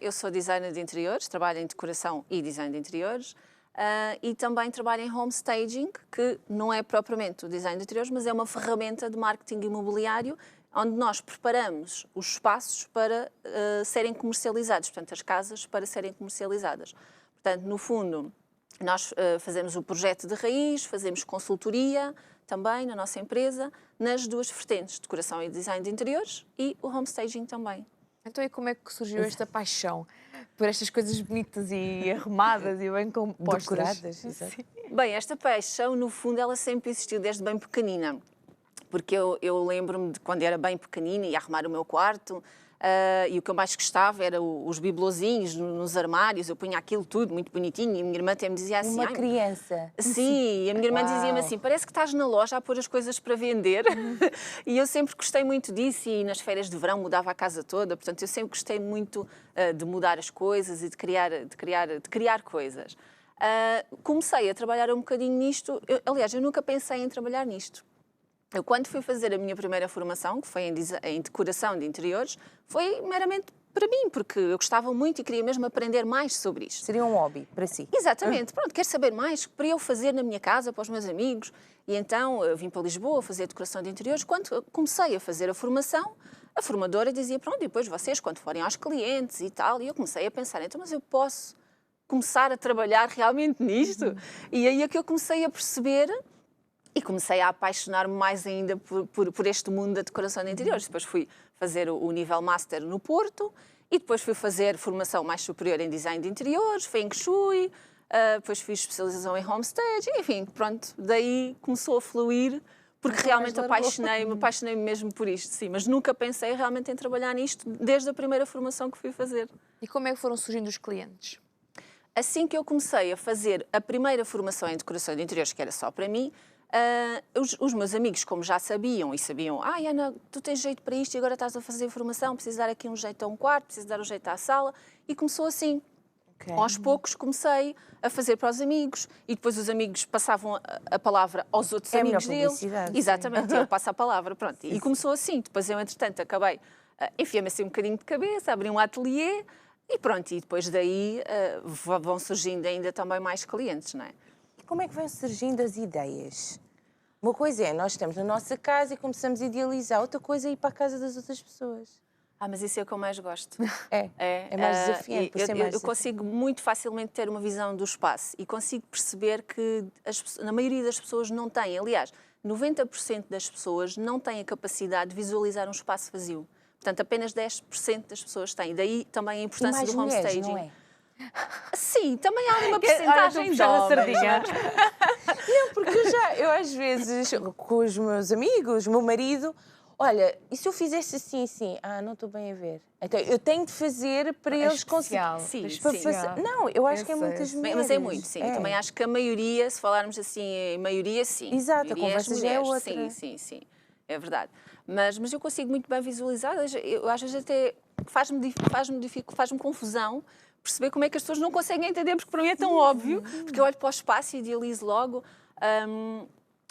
Eu sou designer de interiores, trabalho em decoração e design de interiores. E também trabalho em home staging, que não é propriamente o design de interiores, mas é uma ferramenta de marketing imobiliário, onde nós preparamos os espaços para serem comercializados, portanto, as casas para serem comercializadas. Portanto, no fundo, nós fazemos o projeto de raiz, fazemos consultoria também na nossa empresa, nas duas vertentes, decoração e design de interiores e o home staging também. Então, e como é que surgiu esta paixão por estas coisas bonitas e arrumadas e bem compostas? Decoradas, exato. Bem, esta paixão, no fundo, ela sempre existiu desde bem pequenina. Porque eu lembro-me de quando era bem pequenina, ia arrumar o meu quarto, e o que eu mais gostava era os bibelozinhos nos armários, eu punha aquilo tudo muito bonitinho, e a minha irmã até me dizia assim... Uma criança. Sim, e a minha irmã dizia-me assim, parece que estás na loja a pôr as coisas para vender. E eu sempre gostei muito disso, e nas férias de verão mudava a casa toda, portanto eu sempre gostei muito de mudar as coisas e de criar coisas. Comecei a trabalhar um bocadinho nisto, aliás, eu nunca pensei em trabalhar nisto. Eu, quando fui fazer a minha primeira formação, que foi em decoração de interiores, foi meramente para mim, porque eu gostava muito e queria mesmo aprender mais sobre isto. Seria um hobby para si. Exatamente. Pronto, quero saber mais para eu fazer na minha casa, para os meus amigos. E então eu vim para Lisboa fazer decoração de interiores. Quando comecei a fazer a formação, a formadora dizia, pronto, e depois vocês, quando forem aos clientes e tal, e eu comecei a pensar, então, mas eu posso começar a trabalhar realmente nisto? E aí é que eu comecei a perceber... E comecei a apaixonar-me mais ainda por este mundo da decoração de interiores. Depois fui fazer o nível Master no Porto e depois fui fazer formação mais superior em design de interiores, Feng Shui, depois fiz especialização em homestage, enfim, pronto, daí começou a fluir, porque realmente apaixonei-me mesmo por isto, sim, mas nunca pensei realmente em trabalhar nisto desde a primeira formação que fui fazer. E como é que foram surgindo os clientes? Assim que eu comecei a fazer a primeira formação em decoração de interiores, que era só para mim, os meus amigos, como já sabiam, Ana, tu tens jeito para isto e agora estás a fazer formação, precisas dar aqui um jeito a um quarto, precisas dar um jeito à sala, e começou assim. Okay. Aos poucos comecei a fazer para os amigos e depois os amigos passavam a palavra aos outros amigos deles. Exatamente, ele passa a palavra, pronto. Sim, e começou assim. Depois eu, entretanto, acabei, enfiei-me assim um bocadinho de cabeça, abri um ateliê e pronto. E depois daí vão surgindo ainda também mais clientes, não é? Como é que vão surgindo as ideias? Uma coisa é, nós estamos na nossa casa e começamos a idealizar. Outra coisa é ir para a casa das outras pessoas. Mas isso é o que eu mais gosto. É mais desafiante. Eu consigo muito facilmente ter uma visão do espaço e consigo perceber que a maioria das pessoas não tem. Aliás, 90% das pessoas não têm a capacidade de visualizar um espaço vazio. Portanto, apenas 10% das pessoas têm. Daí também a importância do homestaging. Não é? Sim, também há uma porcentagem de homens. Não, porque eu às vezes, com os meus amigos, o meu marido, olha, e se eu fizesse assim, assim? Não estou bem a ver. Então, eu tenho de fazer para eles conseguirem. Sim. Não, eu acho que é muitas mulheres. Mas é muito, sim. Eu também acho que a maioria, se falarmos assim, a maioria, sim. Exato, a conversa já é outra. Sim. É verdade. Mas eu consigo muito bem visualizar. Eu às vezes até faz-me confusão perceber como é que as pessoas não conseguem entender, porque para mim é tão óbvio, porque eu olho para o espaço e idealizo logo.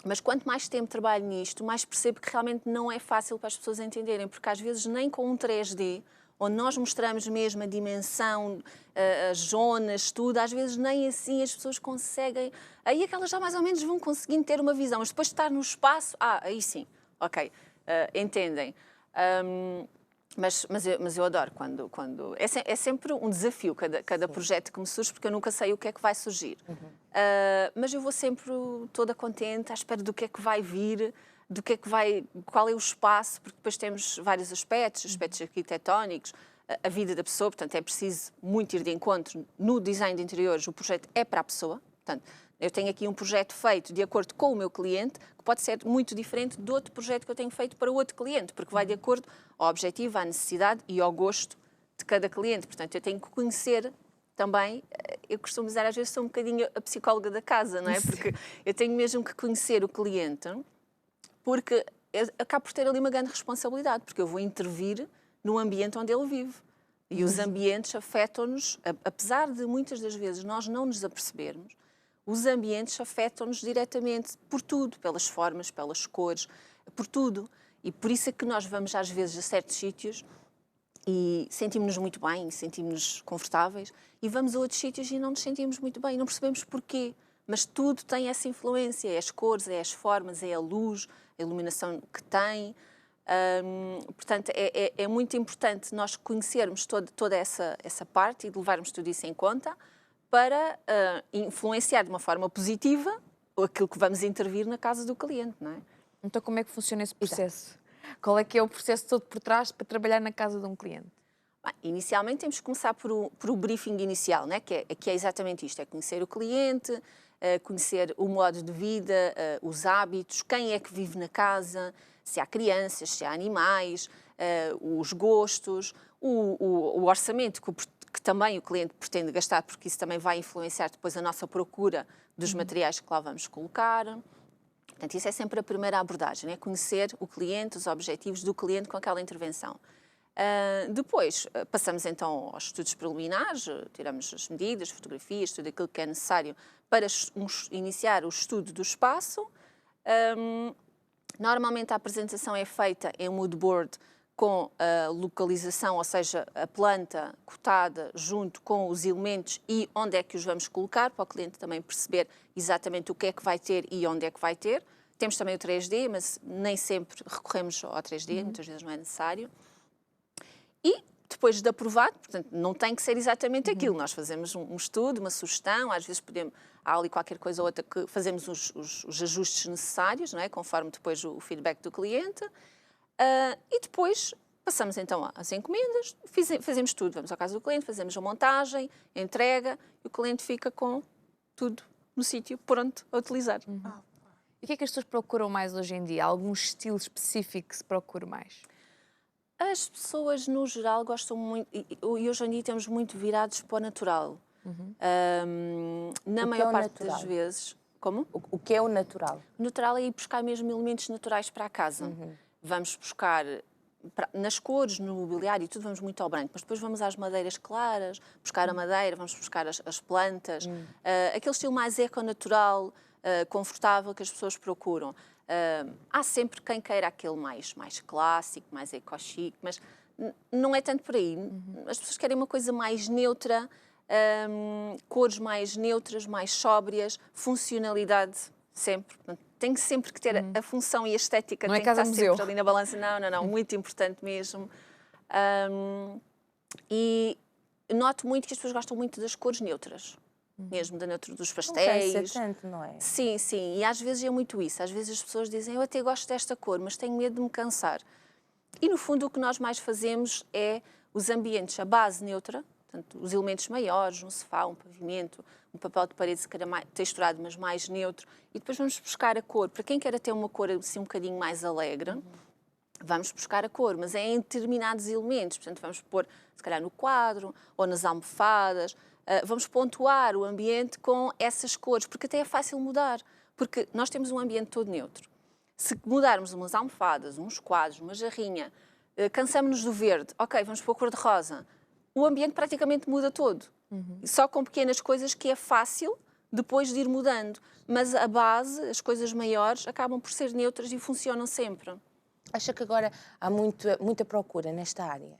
Mas quanto mais tempo trabalho nisto, mais percebo que realmente não é fácil para as pessoas entenderem, porque às vezes nem com um 3D, onde nós mostramos mesmo a dimensão, as zonas, tudo, às vezes nem assim as pessoas conseguem. Aí é que elas já mais ou menos vão conseguindo ter uma visão, mas depois de estar no espaço, aí sim, ok, entendem. Mas eu adoro quando... É sempre um desafio cada projeto que me surge, porque eu nunca sei o que é que vai surgir. Mas eu vou sempre toda contente, à espera do que é que vai vir, qual é o espaço, porque depois temos vários aspectos arquitetónicos, a vida da pessoa, portanto é preciso muito ir de encontro. No design de interiores, o projeto é para a pessoa, portanto eu tenho aqui um projeto feito de acordo com o meu cliente, que pode ser muito diferente do outro projeto que eu tenho feito para outro cliente, porque vai de acordo ao objetivo, à necessidade e ao gosto de cada cliente. Portanto, eu tenho que conhecer também, eu costumo dizer, às vezes sou um bocadinho a psicóloga da casa, não é? Porque eu tenho mesmo que conhecer o cliente, porque eu acabo por ter ali uma grande responsabilidade, porque eu vou intervir no ambiente onde ele vive. E os ambientes afetam-nos, apesar de muitas das vezes nós não nos apercebermos, os ambientes afetam-nos diretamente por tudo, pelas formas, pelas cores, por tudo. E por isso é que nós vamos às vezes a certos sítios e sentimos-nos muito bem, sentimos-nos confortáveis, e vamos a outros sítios e não nos sentimos muito bem, não percebemos porquê. Mas tudo tem essa influência, é as cores, é as formas, é a luz, a iluminação que tem. Portanto, é muito importante nós conhecermos toda essa parte e de levarmos tudo isso em conta para influenciar de uma forma positiva aquilo que vamos intervir na casa do cliente, não é? Então, como é que funciona esse processo? Qual é que é o processo todo por trás para trabalhar na casa de um cliente? Bem, inicialmente temos que começar por o briefing inicial, né? que é exatamente isto, é conhecer o cliente, conhecer o modo de vida, os hábitos, quem é que vive na casa, se há crianças, se há animais, os gostos, o orçamento que também o cliente pretende gastar, porque isso também vai influenciar depois a nossa procura dos materiais que lá vamos colocar. Portanto, isso é sempre a primeira abordagem, é conhecer o cliente, os objetivos do cliente com aquela intervenção. Depois, passamos então aos estudos preliminares, tiramos as medidas, fotografias, tudo aquilo que é necessário para iniciar o estudo do espaço. Normalmente a apresentação é feita em mood board com a localização, ou seja, a planta cotada junto com os elementos e onde é que os vamos colocar, para o cliente também perceber exatamente o que é que vai ter e onde é que vai ter. Temos também o 3D, mas nem sempre recorremos ao 3D, muitas vezes não é necessário. E depois de aprovado, portanto, não tem que ser exatamente aquilo. Nós fazemos um estudo, uma sugestão, às vezes há ali qualquer coisa ou outra que fazemos os ajustes necessários, não é? Conforme depois o feedback do cliente. E depois passamos então às encomendas, fazemos tudo. Vamos à casa do cliente, fazemos a montagem, a entrega, e o cliente fica com tudo no sítio pronto a utilizar. E o que é que as pessoas procuram mais hoje em dia? Algum estilo específico que se procura mais? As pessoas, no geral, gostam muito, e hoje em dia temos muito virados para o natural. Na maior parte das vezes... Como? O que é o natural? O natural é ir buscar mesmo elementos naturais para a casa. Vamos buscar, nas cores, no mobiliário, tudo vamos muito ao branco, mas depois vamos às madeiras claras, buscar a madeira, vamos buscar as plantas, aquele estilo mais eco-natural, confortável que as pessoas procuram. Há sempre quem queira aquele mais clássico, mais eco-chic, mas não é tanto por aí. As pessoas querem uma coisa mais neutra, cores mais neutras, mais sóbrias, funcionalidade sempre. Tem sempre que ter a função e a estética, não tem é que estar museu. sempre ali na balança. Não, muito importante mesmo. E noto muito que as pessoas gostam muito das cores neutras. Mesmo dos pastéis. Não sei tanto, não é? Sim, e às vezes é muito isso. Às vezes as pessoas dizem, eu até gosto desta cor, mas tenho medo de me cansar. E no fundo o que nós mais fazemos é os ambientes, a base neutra, portanto, os elementos maiores, um sofá, um pavimento, um papel de parede se calhar mais texturado, mas mais neutro, e depois vamos buscar a cor. Para quem quer ter uma cor assim um bocadinho mais alegre, vamos buscar a cor, mas é em determinados elementos. Portanto, vamos pôr, se calhar, no quadro ou nas almofadas. Vamos pontuar o ambiente com essas cores, porque até é fácil mudar. Porque nós temos um ambiente todo neutro. Se mudarmos umas almofadas, uns quadros, uma jarrinha, cansamos-nos do verde, ok, vamos pôr a cor de rosa, o ambiente praticamente muda todo. Só com pequenas coisas que é fácil depois de ir mudando. Mas a base, as coisas maiores, acabam por ser neutras e funcionam sempre. Acha que agora há muita procura nesta área?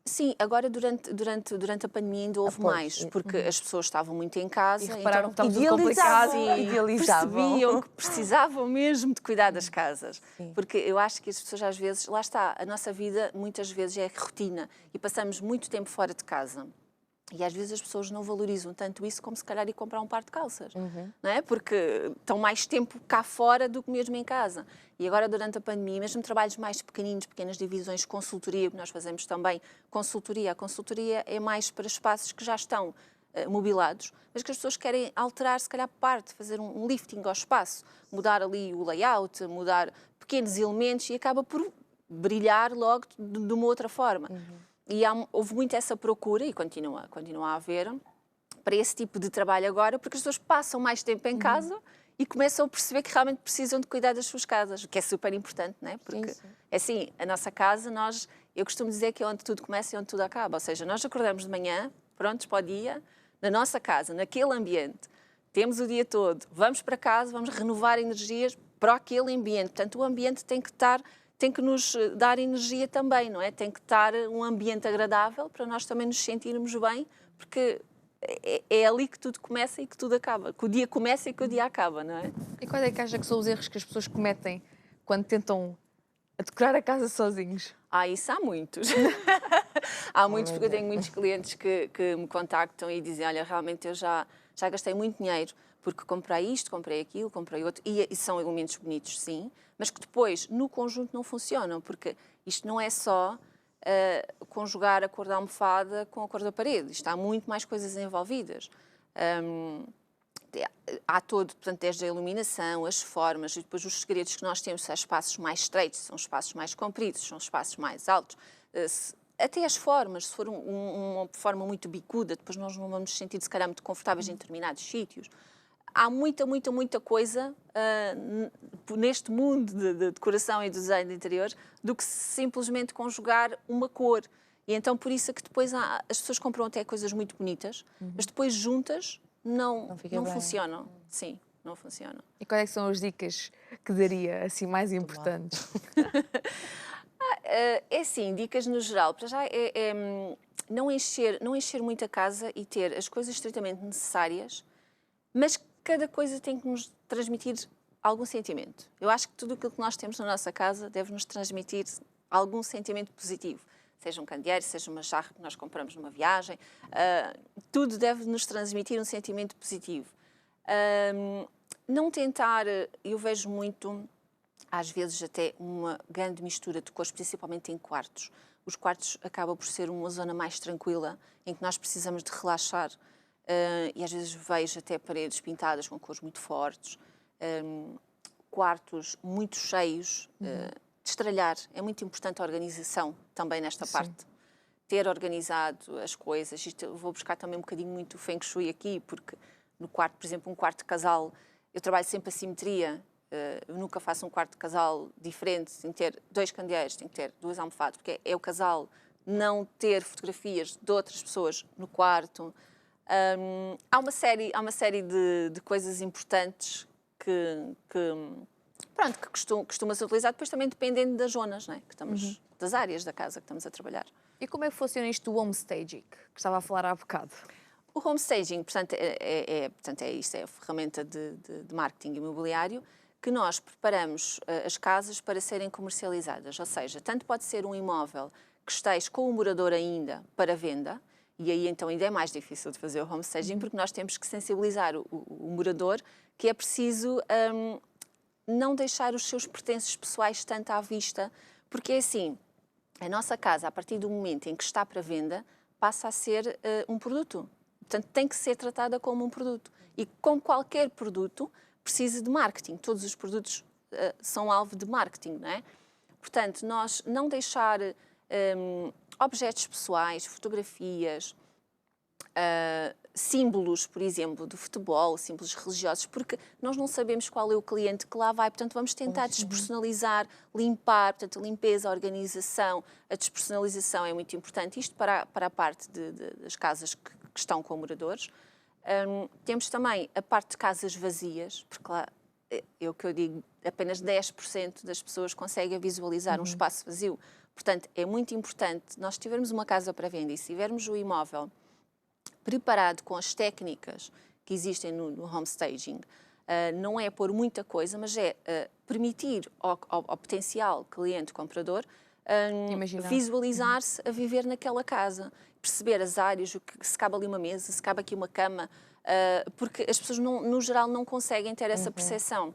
Sim, agora durante a pandemia ainda houve mais, porque as pessoas estavam muito em casa e repararam então, que estava tudo complicado e percebiam que precisavam mesmo de cuidar das casas. Sim. Porque eu acho que as pessoas às vezes, lá está, a nossa vida muitas vezes é rotina e passamos muito tempo fora de casa. E às vezes as pessoas não valorizam tanto isso como se calhar ir comprar um par de calças, não é? Porque estão mais tempo cá fora do que mesmo em casa. E agora, durante a pandemia, mesmo trabalhos mais pequeninos, pequenas divisões, consultoria, que nós fazemos também, consultoria. A consultoria é mais para espaços que já estão mobilados, mas que as pessoas querem alterar, se calhar, parte, fazer um lifting ao espaço, mudar ali o layout, mudar pequenos elementos e acaba por brilhar logo de uma outra forma. E houve muito essa procura, e continua a haver, para esse tipo de trabalho agora, porque as pessoas passam mais tempo em casa e começam a perceber que realmente precisam de cuidar das suas casas, o que é super importante, não é? Porque, é assim, a nossa casa, eu costumo dizer que é onde tudo começa e onde tudo acaba. Ou seja, nós acordamos de manhã, prontos para o dia, na nossa casa, naquele ambiente, temos o dia todo, vamos para casa, vamos renovar energias para aquele ambiente. Portanto, o ambiente tem que estar tem que nos dar energia também, não é? Tem que estar um ambiente agradável para nós também nos sentirmos bem, porque é ali que tudo começa e que tudo acaba. Que o dia começa e que o dia acaba, não é? E quais é que acha que são os erros que as pessoas cometem quando tentam decorar a casa sozinhos? Isso há muitos. Há muitos, porque eu tenho muitos clientes que me contactam e dizem, olha, realmente eu já gastei muito dinheiro, porque comprei isto, comprei aquilo, comprei outro, e são elementos bonitos, sim, mas que depois, no conjunto, não funcionam, porque isto não é só conjugar a cor da almofada com a cor da parede, isto há muito mais coisas envolvidas. Há todo, portanto, desde a iluminação, as formas, e depois os segredos que nós temos, são espaços mais estreitos, são espaços mais compridos, são espaços mais altos, até as formas, se for uma forma muito bicuda, depois nós não vamos nos sentir, se calhar, muito confortáveis em determinados sítios. Há muita coisa neste mundo de decoração e design de interiores do que simplesmente conjugar uma cor. E então, por isso é que depois as pessoas compram até coisas muito bonitas, mas depois juntas não funcionam. Sim, não funcionam. E quais é que são as dicas que daria, assim, mais importantes? É assim, dicas no geral. Para já não encher muito a casa e ter as coisas estritamente necessárias, mas cada coisa tem que nos transmitir algum sentimento. Eu acho que tudo aquilo que nós temos na nossa casa deve nos transmitir algum sentimento positivo. Seja um candeeiro, seja uma jarra que nós compramos numa viagem, tudo deve nos transmitir um sentimento positivo. Não tentar, eu vejo muito, às vezes até uma grande mistura de cores, principalmente em quartos. Os quartos acabam por ser uma zona mais tranquila, em que nós precisamos de relaxar. E às vezes vejo até paredes pintadas com cores muito fortes, quartos muito cheios, de estralhar. É muito importante a organização também nesta parte. Ter organizado as coisas. Isto, eu vou buscar também um bocadinho muito o Feng Shui aqui, porque no quarto, por exemplo, um quarto de casal, eu trabalho sempre a simetria. Eu nunca faço um quarto de casal diferente, sem ter 2 candeeiros, tem que ter 2 almofadas, porque é o casal não ter fotografias de outras pessoas no quarto. Há uma série de coisas importantes que costuma-se utilizar, depois também dependendo das zonas, não é? Que estamos, das áreas da casa que estamos a trabalhar. E como é que funciona isto do homestaging, que estava a falar há bocado? O homestaging, portanto, isto é a ferramenta de marketing imobiliário, que nós preparamos as casas para serem comercializadas, ou seja, tanto pode ser um imóvel que esteja com o morador ainda para venda, e aí então ainda é mais difícil de fazer o homestaging, porque nós temos que sensibilizar o morador que é preciso não deixar os seus pertences pessoais tanto à vista, porque é assim, a nossa casa, a partir do momento em que está para venda, passa a ser um produto. Portanto, tem que ser tratada como um produto. E como qualquer produto, precisa de marketing. Todos os produtos são alvo de marketing, não é? Portanto, nós não deixar objetos pessoais, fotografias, símbolos, por exemplo, do futebol, símbolos religiosos, porque nós não sabemos qual é o cliente que lá vai, portanto vamos tentar despersonalizar, limpar, portanto a limpeza, a organização, a despersonalização é muito importante, isto para a parte das casas que estão com moradores. Temos também a parte de casas vazias, porque lá, é o que eu digo, apenas 10% das pessoas conseguem visualizar um espaço vazio. Portanto, é muito importante, nós tivermos uma casa para venda e se tivermos o imóvel preparado com as técnicas que existem no homestaging, não é pôr muita coisa, mas é permitir ao potencial cliente comprador visualizar-se a viver naquela casa, perceber as áreas, se cabe ali uma mesa, se cabe aqui uma cama, porque as pessoas, no geral, não conseguem ter essa percepção.